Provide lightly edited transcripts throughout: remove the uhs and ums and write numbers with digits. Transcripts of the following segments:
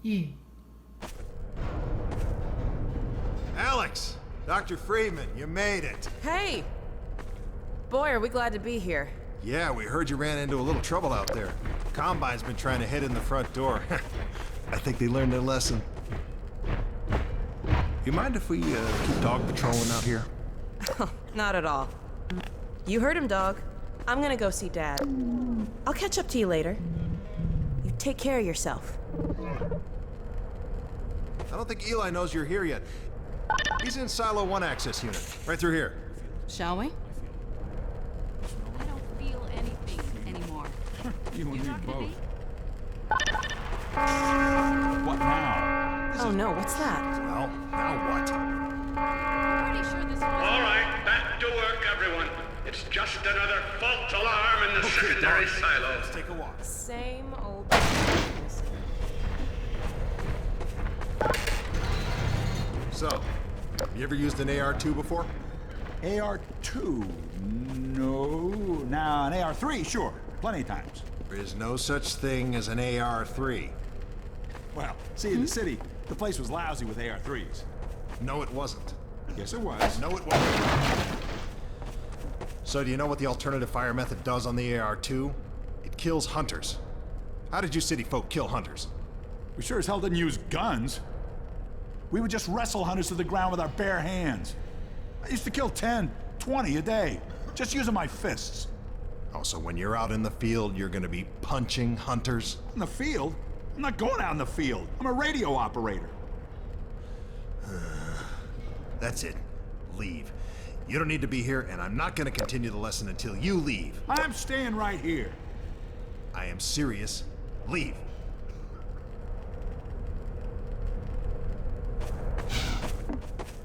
E. Alex! Dr. Freeman, you made it. Hey! Boy, are we glad to be here. Yeah, we heard you ran into a little trouble out there. Combine's been trying to head in the front door. I think they learned their lesson. You mind if we keep dog patrolling out here? Not at all. You heard him, dog. I'm gonna go see Dad. I'll catch up to you later. You take care of yourself. I don't think Eli knows you're here yet. He's in Silo 1 access unit, right through here. Shall we? I don't feel anything anymore. You and me both. What now? Oh no, what's that? Well, now what? I'm pretty sure this was... All right, back to work, everyone. It's just another false alarm in the secondary silo. Let's take a walk. Same old... So, you ever used an AR-2 before? AR-2? No. Now, an AR-3, sure. Plenty of times. There is no such thing as an AR-3. Well, see, in the city, the place was lousy with AR-3s. No, it wasn't. Yes, it was. No, it wasn't. So, do you know what the alternative fire method does on the AR-2? It kills hunters. How did you city folk kill hunters? We sure as hell didn't use guns. We would just wrestle hunters to the ground with our bare hands. I used to kill 10, 20 a day, just using my fists. Oh, so when you're out in the field, you're gonna be punching hunters? In the field? I'm not going out in the field. I'm a radio operator. That's it. Leave. You don't need to be here, and I'm not gonna continue the lesson until you leave. I'm staying right here. I am serious. Leave.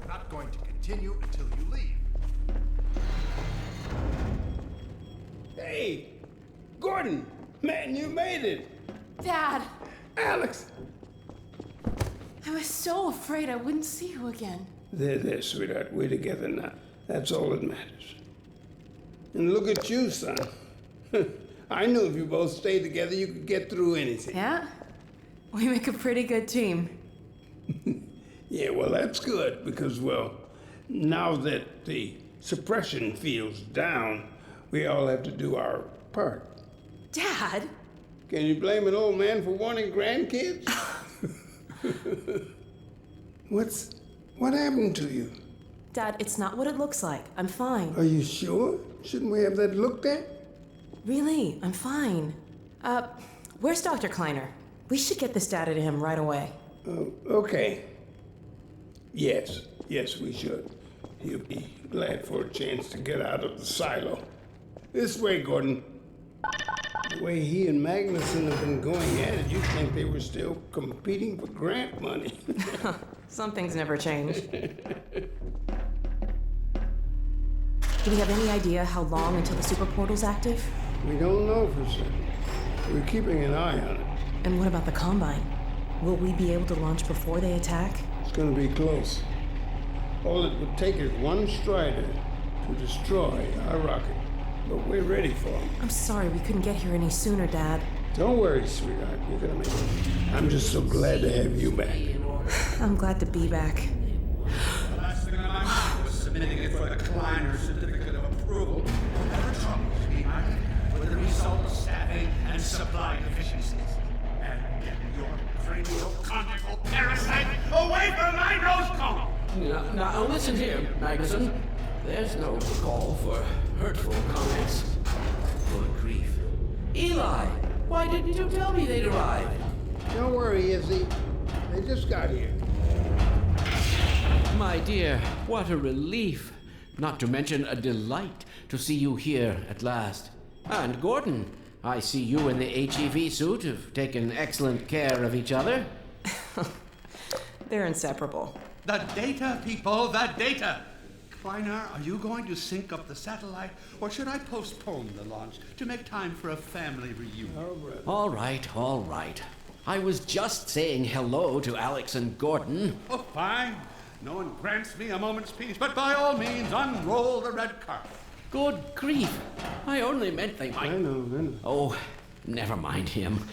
Not going to continue until you leave. Hey, Gordon, man, you made it. Dad, Alex. I was so afraid I wouldn't see you again. There, sweetheart. We're together now. That's all that matters. And look at you, son. I knew if you both stayed together, you could get through anything. Yeah? We make a pretty good team. Yeah, well, that's good because, well, now that the suppression field's down, we all have to do our part. Dad? Can you blame an old man for wanting grandkids? What happened to you? Dad, it's not what it looks like. I'm fine. Are you sure? Shouldn't we have that looked at? Really, I'm fine. Where's Dr. Kleiner? We should get this data to him right away. Oh, okay. Yes, we should. He'll be glad for a chance to get out of the silo. This way, Gordon. The way he and Magnuson have been going at it, you'd think they were still competing for grant money. Some things never change. Do we have any idea how long until the super portal's active? We don't know for certain. We're keeping an eye on it. And what about the Combine? Will we be able to launch before they attack? It's gonna be close. All it would take is one Strider to destroy our rocket. But we're ready for him. I'm sorry we couldn't get here any sooner, Dad. Don't worry, sweetheart. You're gonna make it. I'm just so glad to have you back. I'm glad to be back. The last thing on my mind was submitting it for the Kleiner certificate of approval. Whatever troubles behind it were the result of staffing and supply deficiencies. And getting your cranial conical parasite away from my nose cone! Now, listen here, Magnuson. There's no call for hurtful comments. Good grief. Eli, why didn't you tell me they'd arrived? Don't worry, Izzy. They just got here. My dear, what a relief. Not to mention a delight to see you here at last. And Gordon, I see you in the HEV suit have taken excellent care of each other. They're inseparable. The data, people, the data! Kleiner, are you going to sync up the satellite, or should I postpone the launch to make time for a family reunion? Oh, brother. All right. I was just saying hello to Alex and Gordon. Oh, fine. No one grants me a moment's peace, but by all means, unroll the red carpet. Good grief. I only meant they might... I know. Oh, never mind him.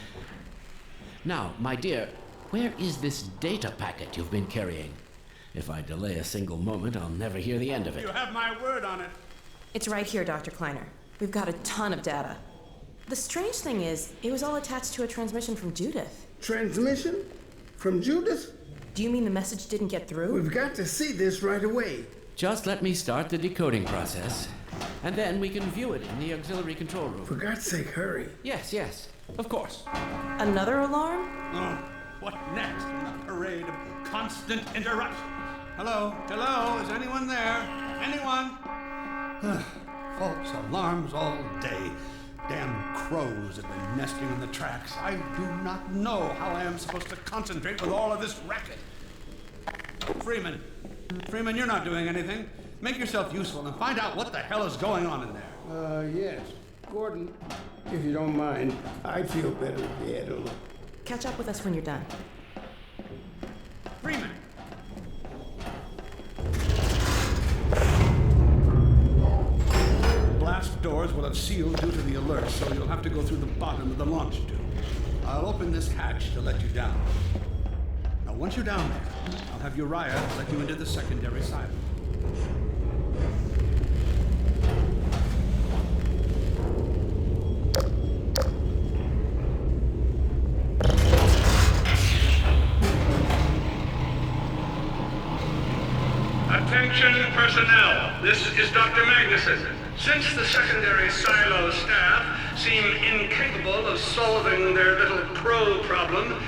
Now, my dear, where is this data packet you've been carrying? If I delay a single moment, I'll never hear the end of it. You have my word on it. It's right here, Dr. Kleiner. We've got a ton of data. The strange thing is, it was all attached to a transmission from Judith. Transmission? From Judith? Do you mean the message didn't get through? We've got to see this right away. Just let me start the decoding process, and then we can view it in the auxiliary control room. For God's sake, hurry. Yes, of course. Another alarm? Oh, what next in the parade of constant interruptions? Hello? Hello? Is anyone there? Anyone? False alarms all day. Damn crows have been nesting in the tracks. I do not know how I am supposed to concentrate with all of this racket. Freeman, you're not doing anything. Make yourself useful and find out what the hell is going on in there. Yes. Gordon, if you don't mind, I'd feel better if you had a look. Catch up with us when you're done. Freeman! Blast doors will have sealed due to the alert, so you'll have to go through the bottom of the launch tube. I'll open this hatch to let you down. Now, once you're down there, I'll have Uriah let you into the secondary silo. Attention personnel, this is Dr. Magnuson. Since the secondary silo staff seem incapable of solving their little crow problem,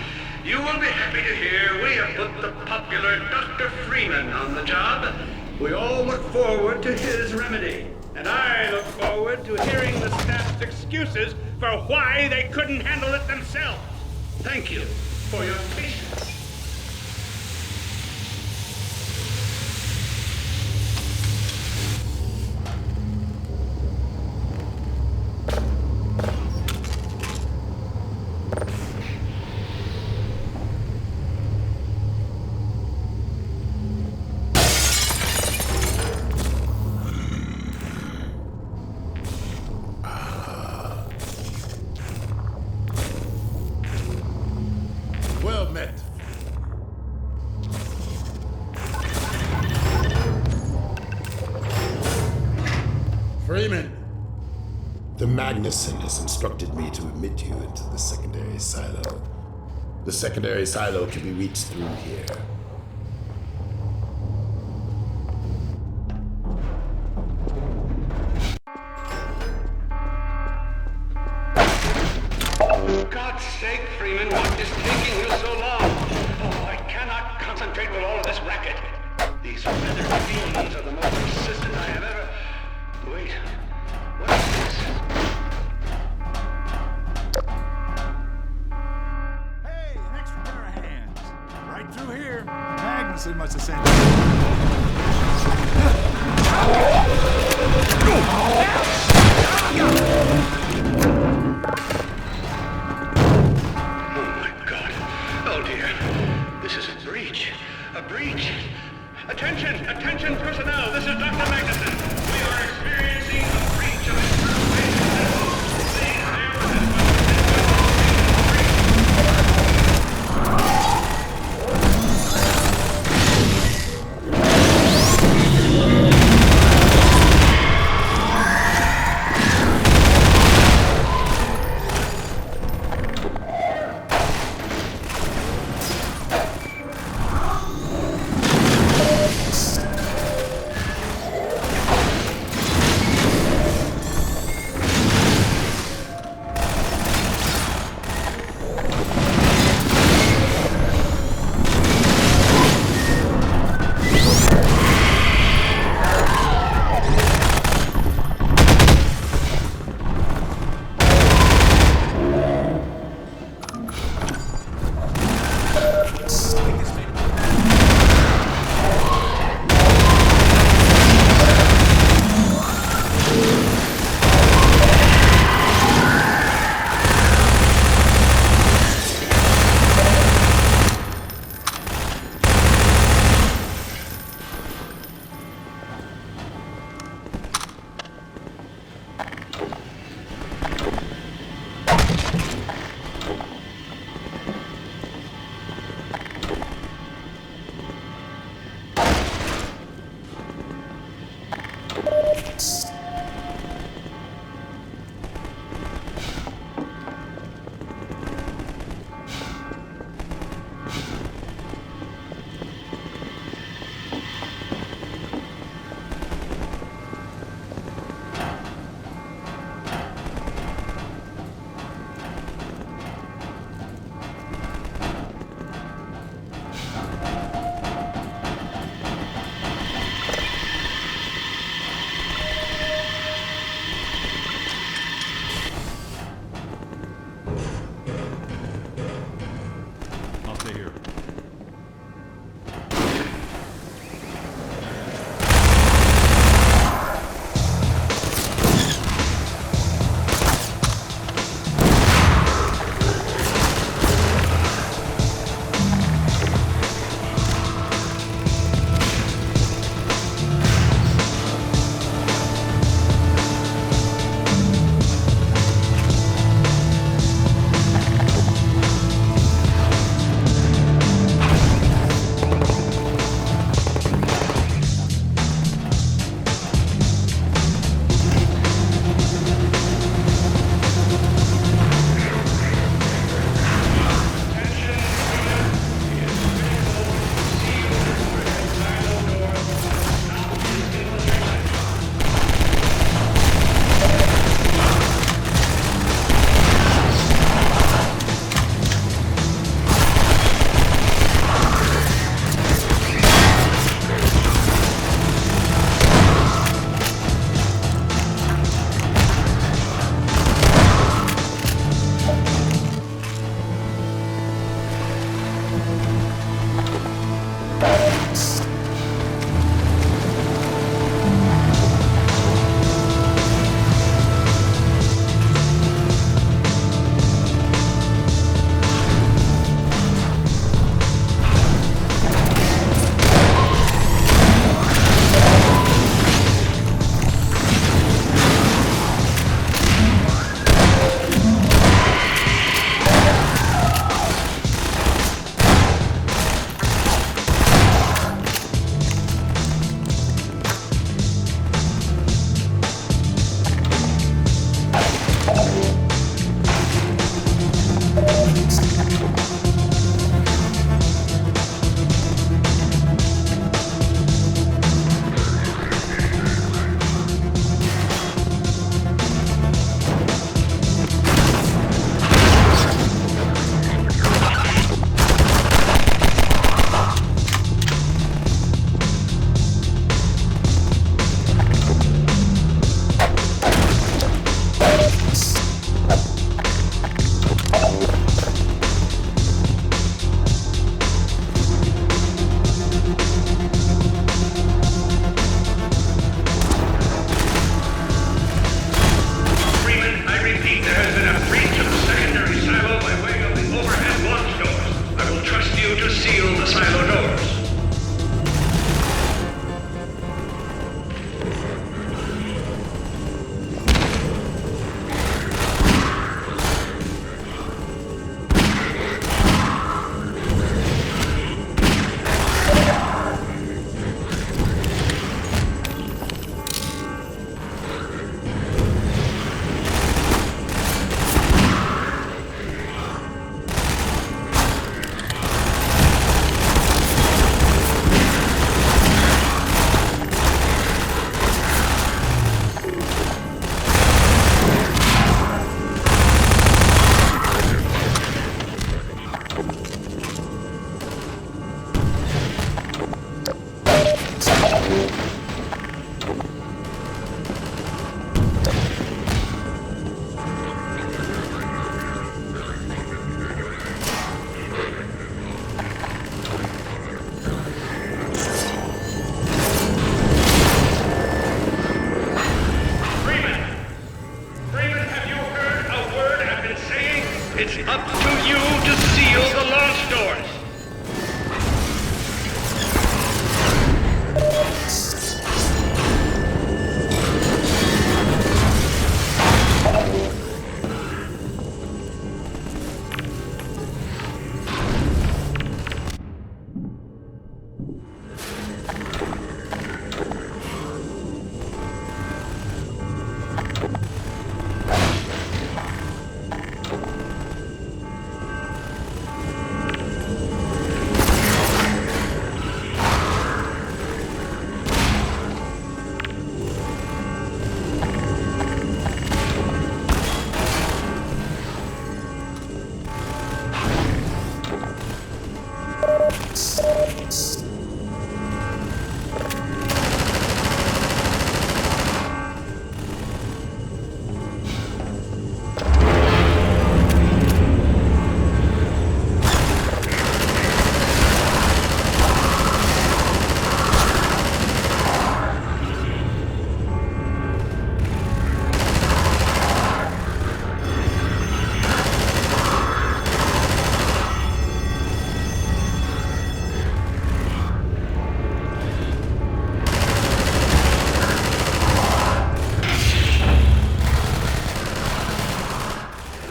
you will be happy to hear we have put the popular Dr. Freeman on the job. We all look forward to his remedy, and I look forward to hearing the staff's excuses for why they couldn't handle it themselves. Thank you for your patience. Well met. Freeman! The Magnuson has instructed me to admit you into the secondary silo. The secondary silo can be reached through here. For God's sake, Freeman, what is taking you so long? Oh, I cannot concentrate with all of this racket. These feathered fiends are the most persistent I have ever... Wait, what is this? Hey, an extra pair of hands. Right through here. Magnuson must have sent Oh my God. Oh dear. This is a breach. A breach. Attention personnel. This is Dr. Magnuson. We are experiencing a breach of internal base systems. Please bear with us.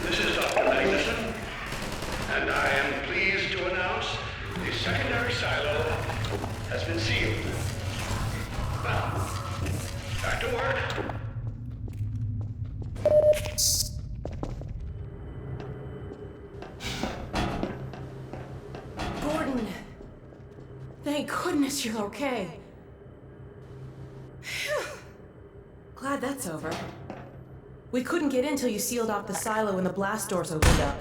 This is Dr. Magnuson, and I am pleased to announce the secondary silo has been sealed. Now, back to work. Gordon! Thank goodness you're okay. Phew. Glad that's over. We couldn't get in till you sealed off the silo when the blast doors opened up.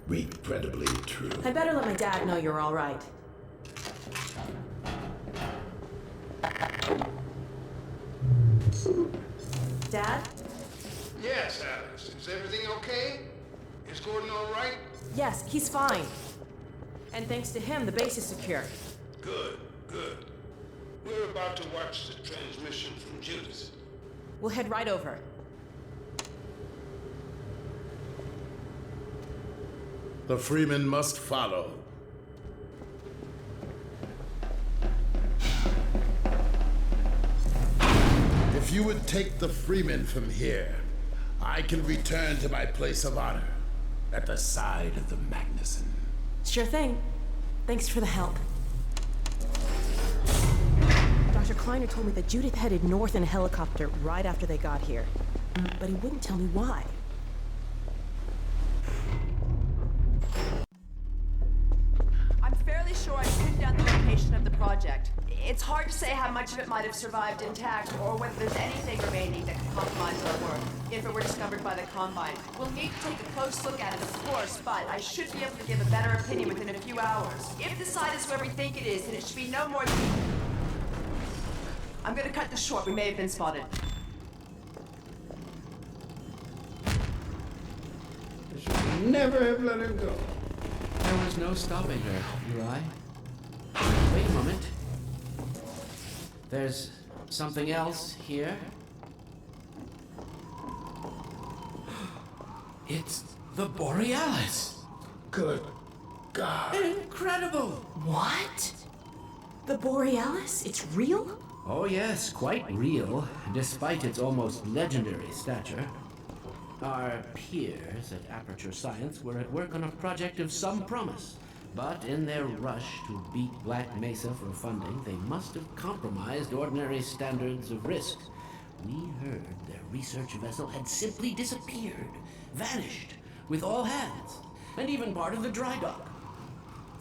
Regrettably true. I better let my dad know you're all right. Dad? Yes, Alex. Is everything okay? Is Gordon all right? Yes, he's fine. And thanks to him, the base is secure. Good, good. We're about to watch the transmission from Judas. We'll head right over. The Freeman must follow. If you would take the Freeman from here, I can return to my place of honor at the side of the Magnuson. Sure thing. Thanks for the help. Dr. Kleiner told me that Judith headed north in a helicopter right after they got here. But he wouldn't tell me why. I'm fairly sure I pinned down the location of the project. It's hard to say how much of it might have survived intact, or whether there's anything remaining that could compromise our work, if it were discovered by the Combine. We'll need to take a close look at it, of course, but I should be able to give a better opinion within a few hours. If the site is where we think it is, then it should be no more than... I'm gonna cut this short. We may have been spotted. I should never have let her go. There was no stopping her, Eli. Wait a moment. There's something else here. It's the Borealis. Good God. Incredible! What? The Borealis? It's real? Oh yes, quite real, despite its almost legendary stature. Our peers at Aperture Science were at work on a project of some promise, but in their rush to beat Black Mesa for funding, they must have compromised ordinary standards of risk. We heard their research vessel had simply disappeared, vanished, with all hands, and even part of the dry dock.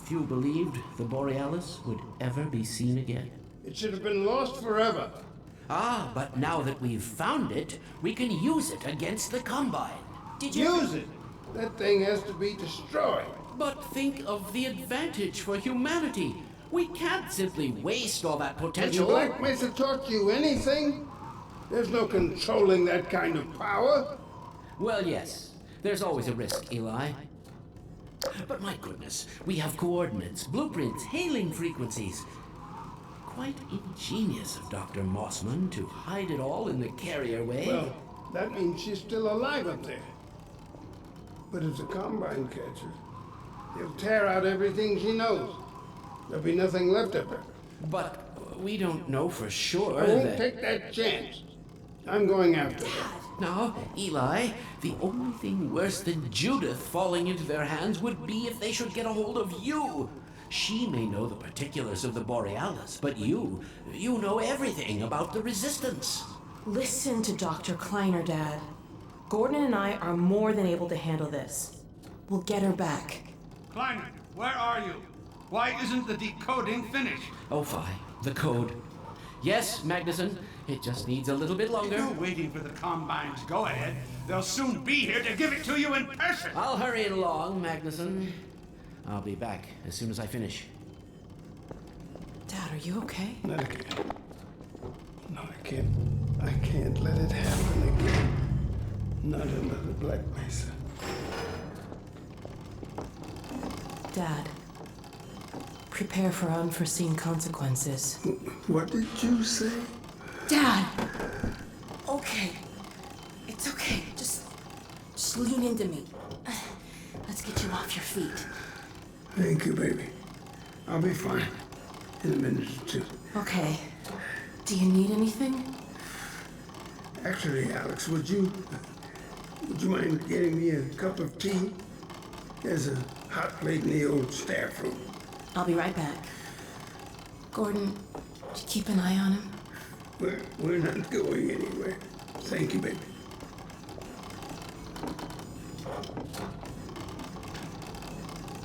Few believed the Borealis would ever be seen again. It should have been lost forever. Ah, but now that we've found it, we can use it against the Combine. Did you... Use it. That thing has to be destroyed. But think of the advantage for humanity. We can't simply waste all that Has potential. Black Mesa taught you anything? There's no controlling that kind of power. Well, yes. There's always a risk, Eli. But my goodness, we have coordinates, blueprints, hailing frequencies. Quite ingenious of Dr. Mossman to hide it all in the carrier way. Well, that means she's still alive up there. But as a Combine catcher, he'll tear out everything she knows. There'll be nothing left of her. But we don't know for sure I won't that... take that chance. I'm going after her. Now, Eli, the only thing worse than Judith falling into their hands would be if they should get a hold of you. She may know the particulars of the Borealis, but you know everything about the Resistance. Listen to Dr. Kleiner, Dad. Gordon and I are more than able to handle this. We'll get her back. Kleiner, where are you? Why isn't the decoding finished? Oh, fine. The code. Yes, Magnuson. It just needs a little bit longer. You're waiting for the Combine's go-ahead. They'll soon be here to give it to you in person. I'll hurry it along, Magnuson. I'll be back as soon as I finish. Dad, are you okay? Not again. No, I can't. I can't let it happen again. Not under the Black Mesa. Dad, prepare for unforeseen consequences. What did you say? Dad! Okay. It's okay. Just lean into me. Let's get you off your feet. Thank you, baby. I'll be fine in a minute or two. Okay. Do you need anything? Actually, Alex, would you mind getting me a cup of tea? There's a hot plate in the old staff room. I'll be right back. Gordon, did you keep an eye on him? We're not going anywhere. Thank you, baby.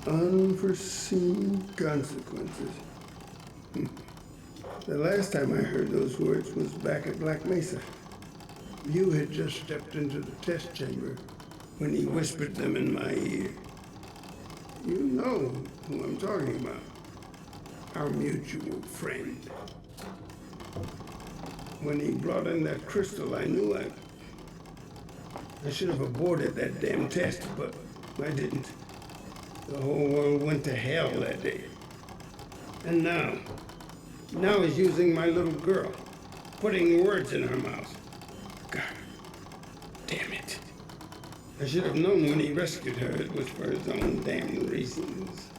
Unforeseen consequences. The last time I heard those words was back at Black Mesa. You had just stepped into the test chamber when he whispered them in my ear. You know who I'm talking about. Our mutual friend. When he brought in that crystal, I knew I should have aborted that damn test, but I didn't. The whole world went to hell that day. And now he's using my little girl, putting words in her mouth. God damn it. I should have known when he rescued her it was for his own damn reasons.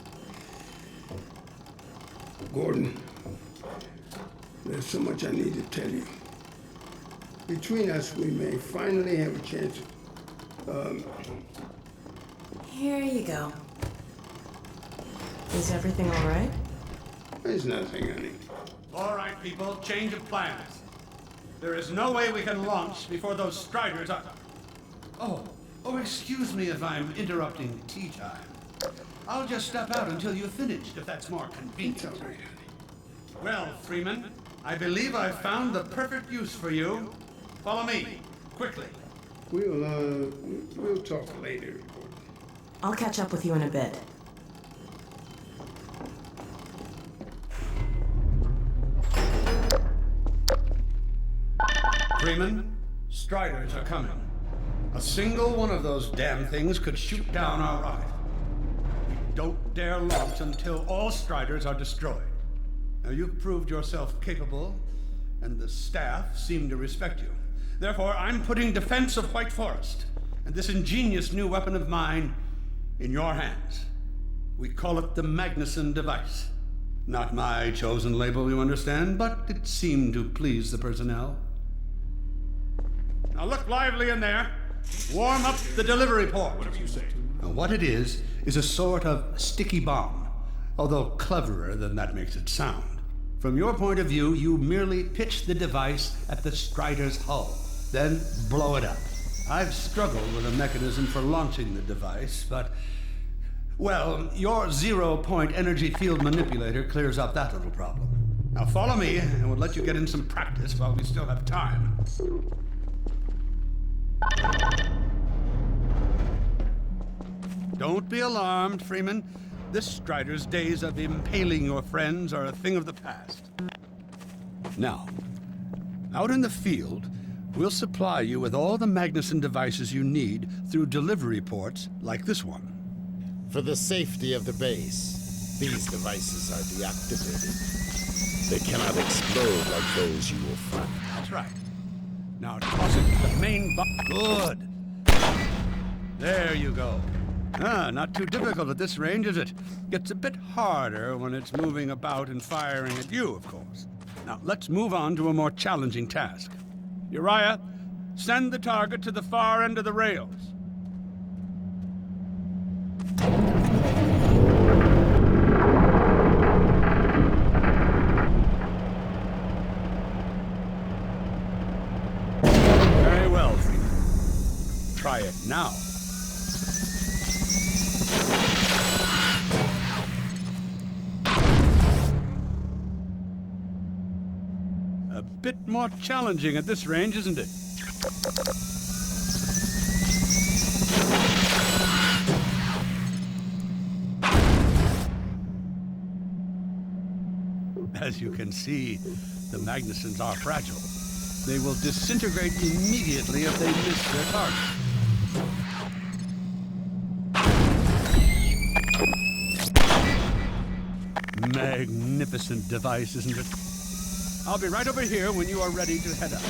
Gordon, there's so much I need to tell you. Between us, we may finally have a chance of, Here you go. Is everything all right? There's nothing, honey. All right, people, change of plans. There is no way we can launch before those Striders are... Oh, excuse me if I'm interrupting tea time. I'll just step out until you've finished, if that's more convenient. It's all right, honey. Well, Freeman, I believe I've found the perfect use for you. Follow me, quickly. We'll talk later, Gordon. I'll catch up with you in a bit. Freeman, Striders are coming. A single one of those damn things could shoot down our rocket. We don't dare launch until all Striders are destroyed. Now, you've proved yourself capable, and the staff seem to respect you. Therefore, I'm putting defense of White Forest and this ingenious new weapon of mine in your hands. We call it the Magnuson device. Not my chosen label, you understand, but it seemed to please the personnel. Now look lively in there. Warm up the delivery port. Whatever you say. Now what it is a sort of sticky bomb, although cleverer than that makes it sound. From your point of view, you merely pitch the device at the Strider's hull, then blow it up. I've struggled with a mechanism for launching the device, but... well, your zero-point energy field manipulator clears up that little problem. Now follow me, and we'll let you get in some practice while we still have time. Don't be alarmed, Freeman. This Strider's days of impaling your friends are a thing of the past. Now, out in the field, we'll supply you with all the Magnuson devices you need through delivery ports like this one. For the safety of the base, these devices are deactivated. They cannot explode like those you will find. That's right. Now toss it to the main Good. There you go. Not too difficult at this range, is it? Gets a bit harder when it's moving about and firing at you, of course. Now, let's move on to a more challenging task. Uriah, send the target to the far end of the rails. Very well, Freeman. Try it now. A bit more challenging at this range, isn't it? As you can see, the Magnusons are fragile. They will disintegrate immediately if they miss their target. Magnificent device, isn't it? I'll be right over here when you are ready to head out.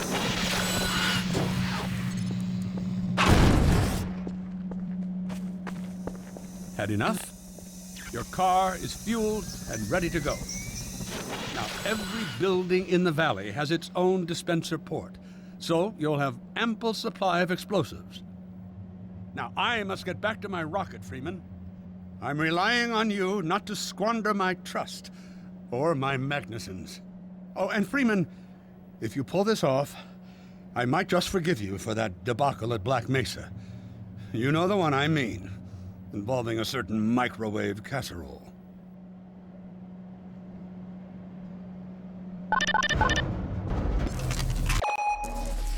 Had enough? Your car is fueled and ready to go. Now, every building in the valley has its own dispenser port, so you'll have ample supply of explosives. Now, I must get back to my rocket, Freeman. I'm relying on you not to squander my trust, or my Magnusons. Oh, and Freeman, if you pull this off, I might just forgive you for that debacle at Black Mesa. You know the one I mean, involving a certain microwave casserole.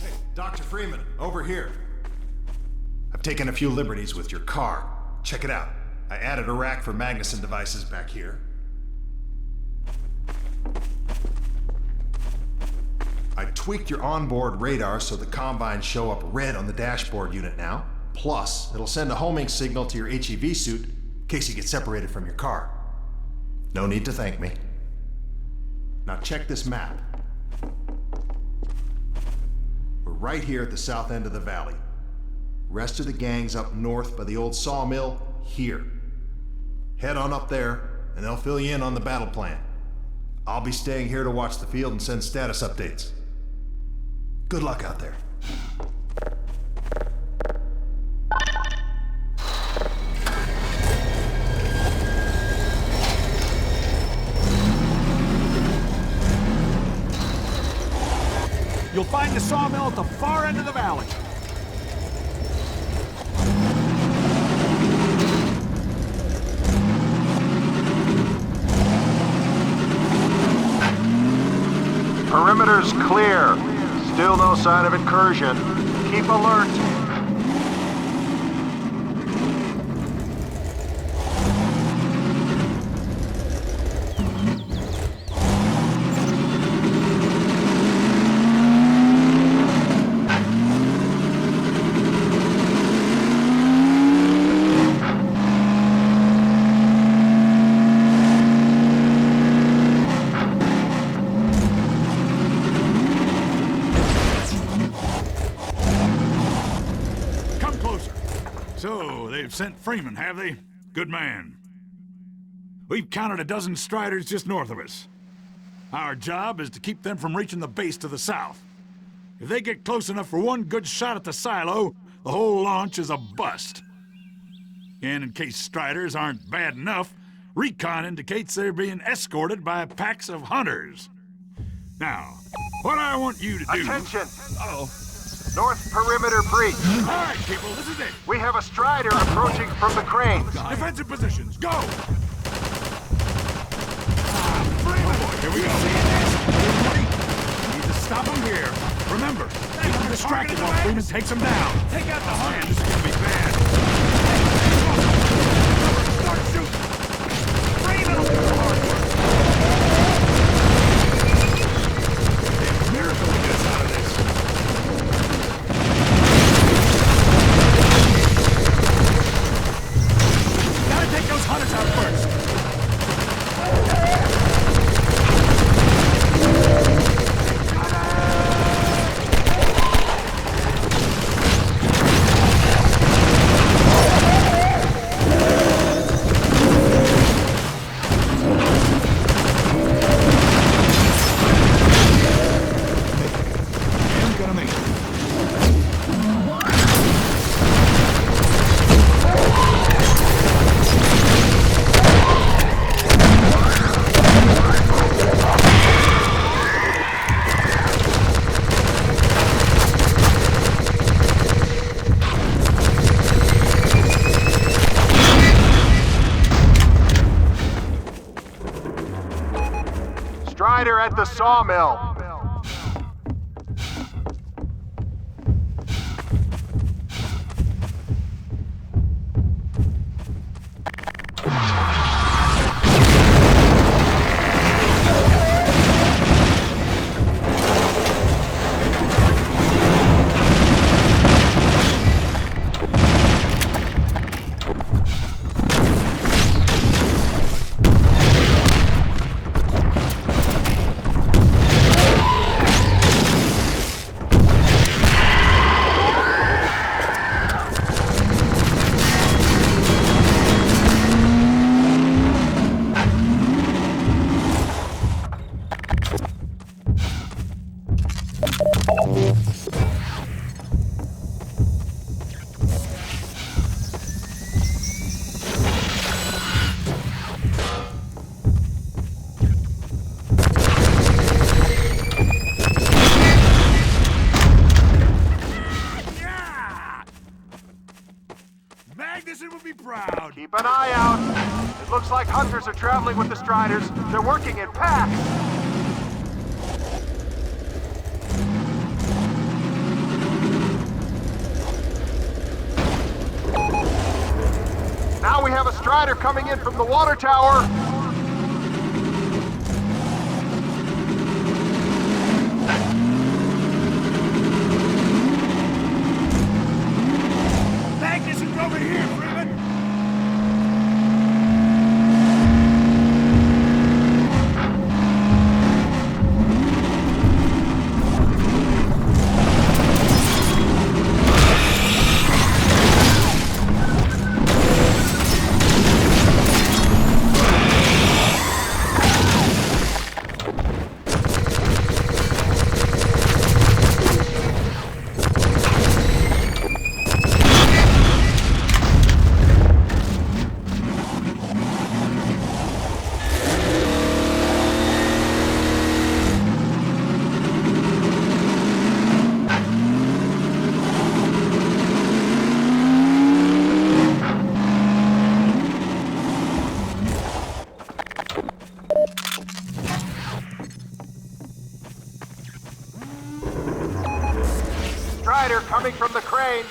Hey, Dr. Freeman, over here. I've taken a few liberties with your car. Check it out. I added a rack for Magnuson devices back here. I tweaked your onboard radar so the combines show up red on the dashboard unit now. Plus, it'll send a homing signal to your HEV suit in case you get separated from your car. No need to thank me. Now check this map. We're right here at the south end of the valley. Rest of the gang's up north by the old sawmill here. Head on up there, and they'll fill you in on the battle plan. I'll be staying here to watch the field and send status updates. Good luck out there. You'll find the sawmill at the far end of the valley. Perimeter's clear. Still no sign of incursion. Keep alert. Sent Freeman, have they? Good man. We've counted a dozen Striders just north of us. Our job is to keep them from reaching the base to the south. If they get close enough for one good shot at the silo, the whole launch is a bust. And in case Striders aren't bad enough, recon indicates they're being escorted by packs of hunters. Now, what I want you to do... Attention! Uh-oh. North perimeter breach. All right, people, this is it. We have a Strider approaching from the cranes. Defensive positions, go! Freeman! Oh boy, here we go. Need to stop him here. Remember, keep him distracted while Freeman takes him down. Take out the hunt. This is gonna be bad. Start shooting. Freeman! Miracle to get us out of this. Take those hunters out first. I'm gonna make it. Strider at the sawmill. Looks like hunters are traveling with the Striders. They're working in packs. Now we have a Strider coming in from the water tower. Magnuson's over here, Freeman! Strider coming from the crane.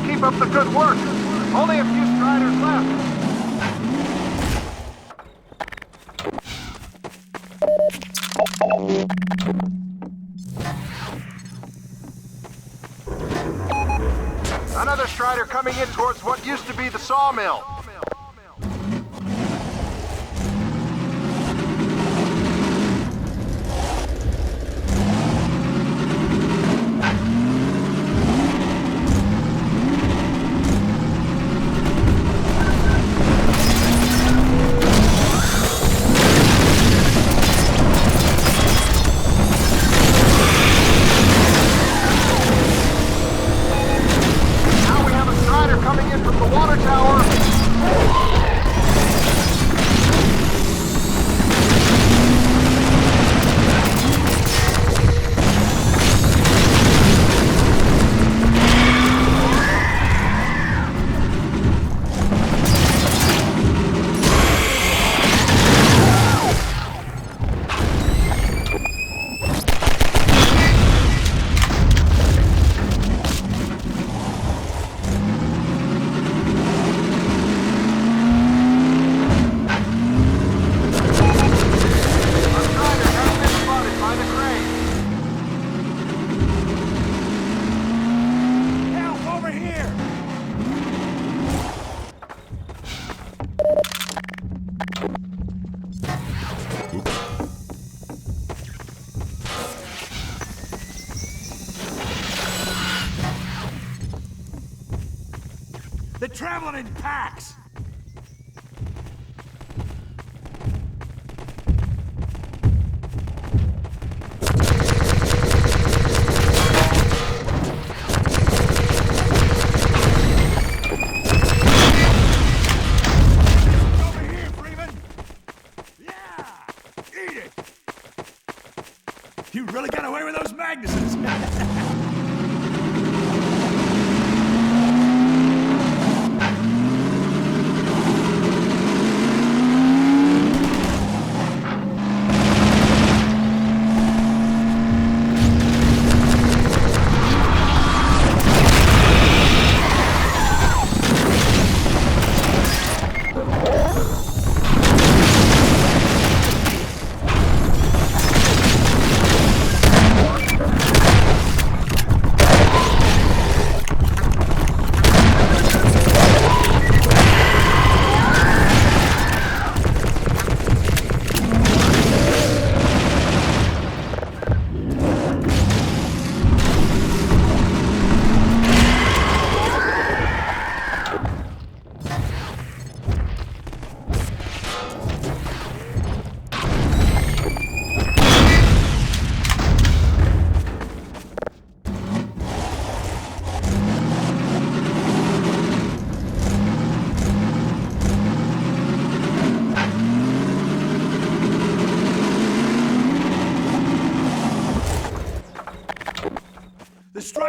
Keep up the good work. Only a few Striders left. Another Strider coming in towards what used to be the sawmill. Coming in from the water tower. They're traveling in packs! Over here, Freeman! Yeah! Eat it! You really got away with those Magnuses!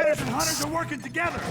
Striders and hunters are working together!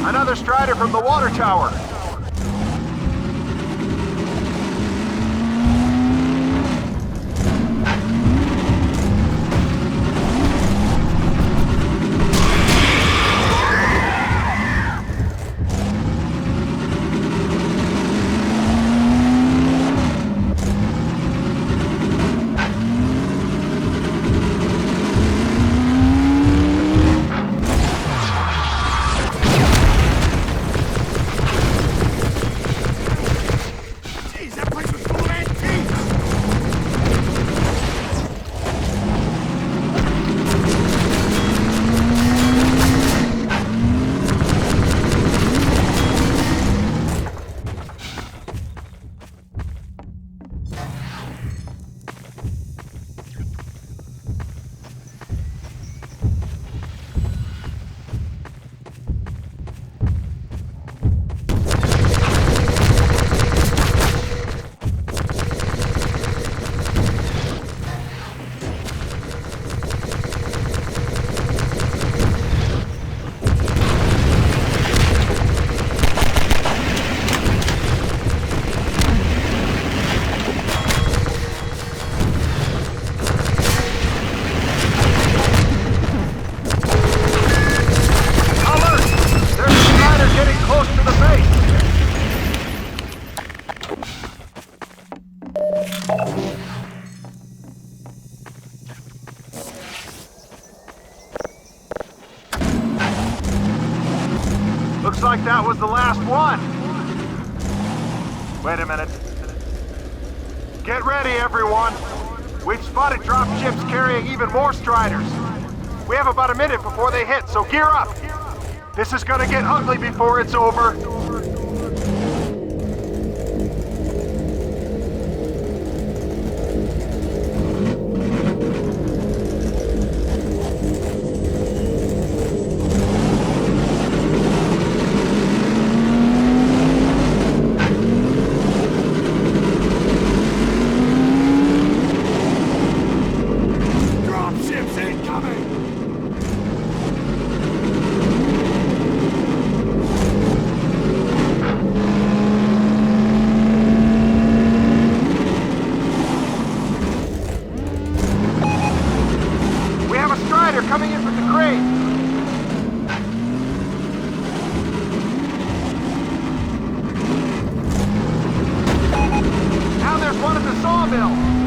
Another Strider from the water tower. Looks like that was the last one. Wait a minute. Get ready, everyone. We've spotted drop ships carrying even more Striders. We have about a minute before they hit, so gear up. This is gonna get ugly before it's over. Coming in from the crate. Now there's one at the sawmill.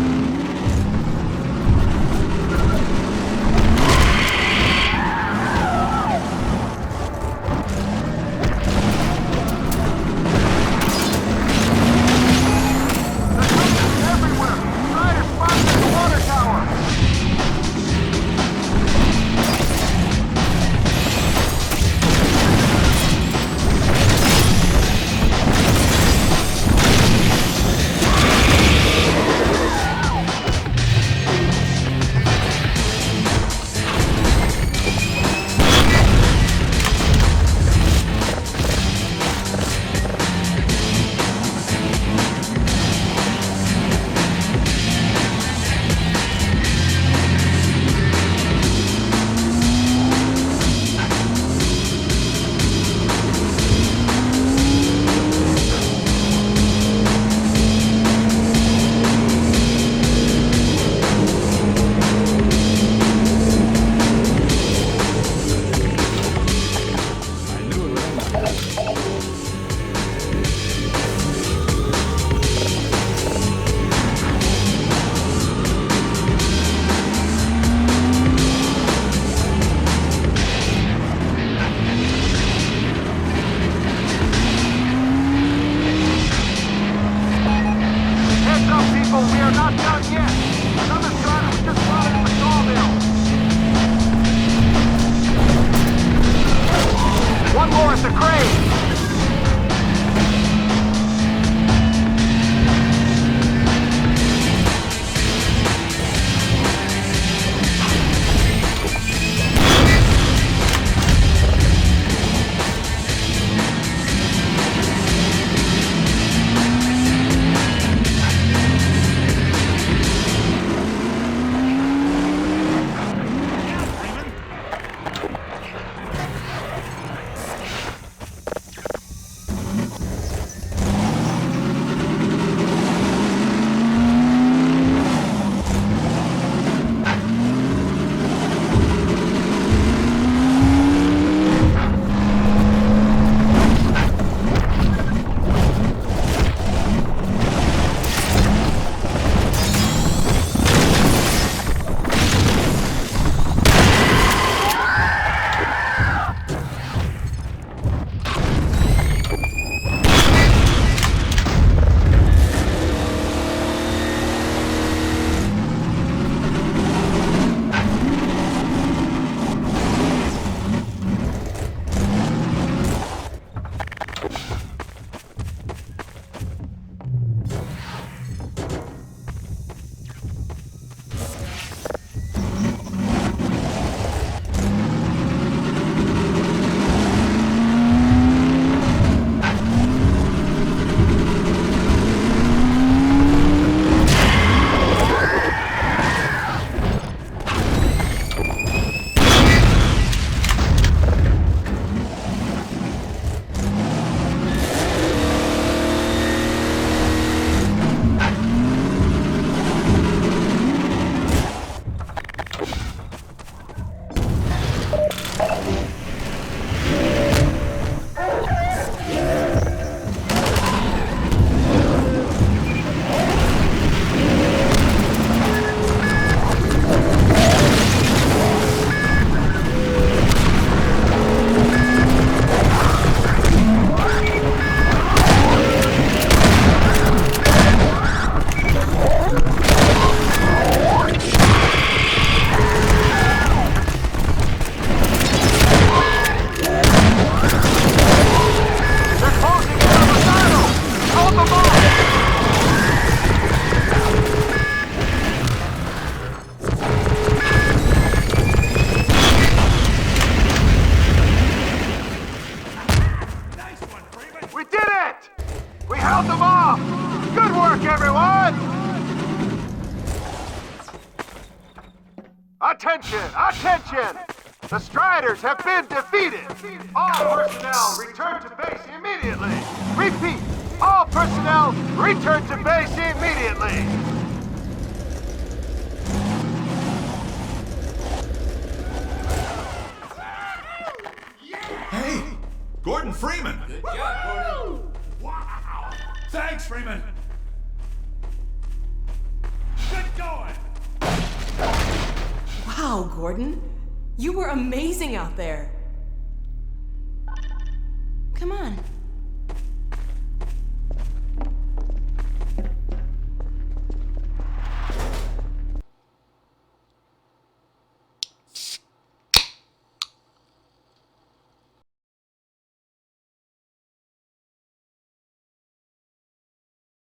it! We held them off! Good work, everyone! Attention! Attention! The Striders have been defeated! All personnel return to base immediately! Repeat! All personnel return to base immediately! Hey! Gordon Freeman! Good job, Gordon. Wow! Thanks, Freeman! Good going! Wow, Gordon. You were amazing out there. Come on.